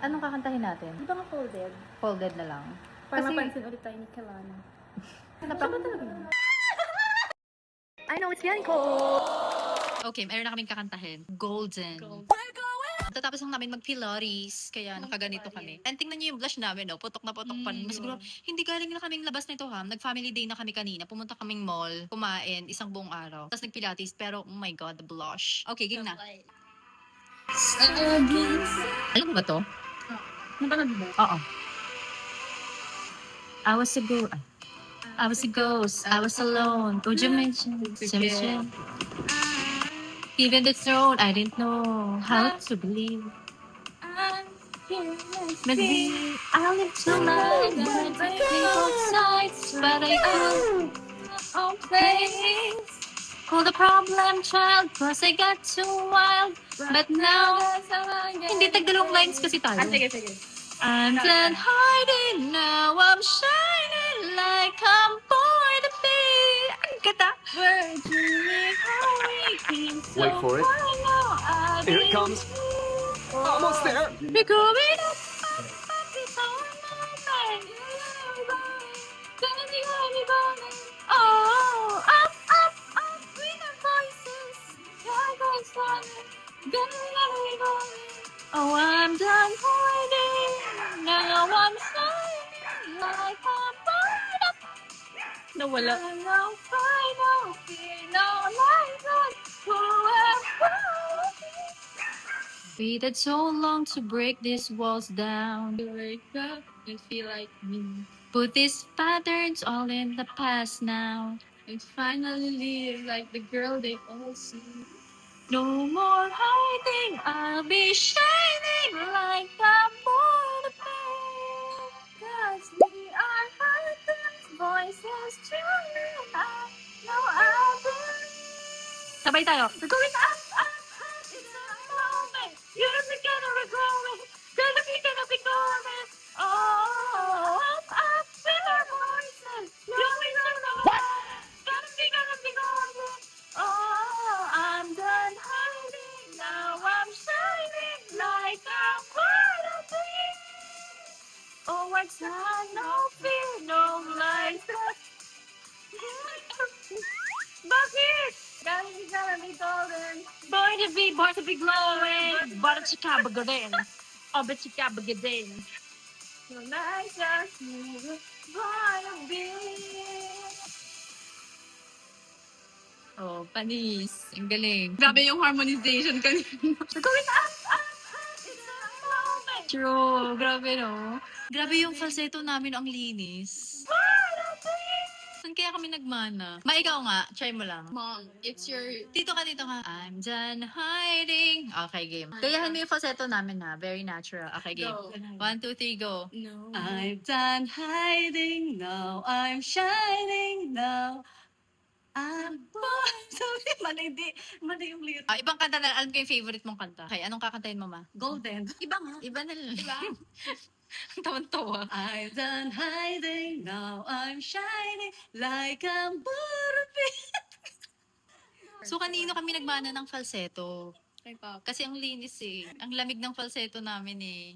Anong kakantahin natin? Di ba nga folded? Folded na lang. Para Kasi- mapansin ulit tayo ni Kelana. Siya ba talaga yun? I know it's getting Okay, meron na kaming kakantahin. Golden. Tatapos lang namin mag-Pilates, kaya nakaganito kami. And tingnan niyo yung blush namin, no? Putok na putok pa rin. Siguro, hindi galing na kaming labas nito, ha? Nag-family day na kami kanina. Pumunta kaming mall, kumain, isang buong araw. Tapos nag-Pilates, pero oh my God, the blush. Okay, game na. Alam mo ba to? Napanood mo? Oo. I was a ghost. I was alone. Would you mention? Even the throne, I didn't know how to believe. Maybe I live too long, but both sides, but I could place. Call the problem child, cause I got too wild. But now, hindi tagdalawang lines kasi tayo. Sige. I'm done hiding now, I'm shining like I'm born to be. Ang ganda. Wait for it. Here it comes. Almost there. We're going up, it's all moment. Gonna be burning. Oh, up, with our voices. You're going stronger. Gonna be burning. Oh, I'm done hiding. Now I'm shining like I'm born up. Nawala. No fight, no fear, no life, whoever. Waited so long to break these walls down. You wake up and feel like me. Put these patterns all in the past now. And finally live like the girl they all see. No more hiding, I'll be shining like I'm born to be. 'Cause we are heartless voices truly. I know I believe. Sabay tayo. We're going up, it's a moment. Years are gonna growing. Gonna be going. Oh, up with our voices. Going on the Gonna be going. Oh, I'm done hiding. Now I'm shining like I'm born to be. Oh, what's that? No fear, no life. Bakit? Gonna be golden. Born to be glowing. Born to kabagaden. Obe to kabagaden. So nice as you. Born to be. Oh, panis. Ang galing. Grabe yung harmonization kanina. Going up, it's a moment. True. Grabe, no? Grabe yung falsetto namin. Ang linis. Saan kaya kami nagmana? Ikaw nga. Try mo lang. Mom, it's your... Dito ka. I'm done hiding. Okay, game. Gayahin mo yung falsetto namin, ha? Very natural. Okay, game. Go. 1, 2, 3, go. No. I'm done hiding now. I'm shining now. I'm born to be... Mali yung lyric. Ibang kanta na. Alam ko yung favorite mong kanta. Okay, anong kakantahin mo, ma? Golden. Iba nga. Iba na lang. Diba? Ang tawan-tawa. I'm done hiding, now I'm shining like I'm born to be. So, kanino kami nagmana ng falsetto? Kay Pop. Kasi ang linis eh. Ang lamig ng falsetto namin eh.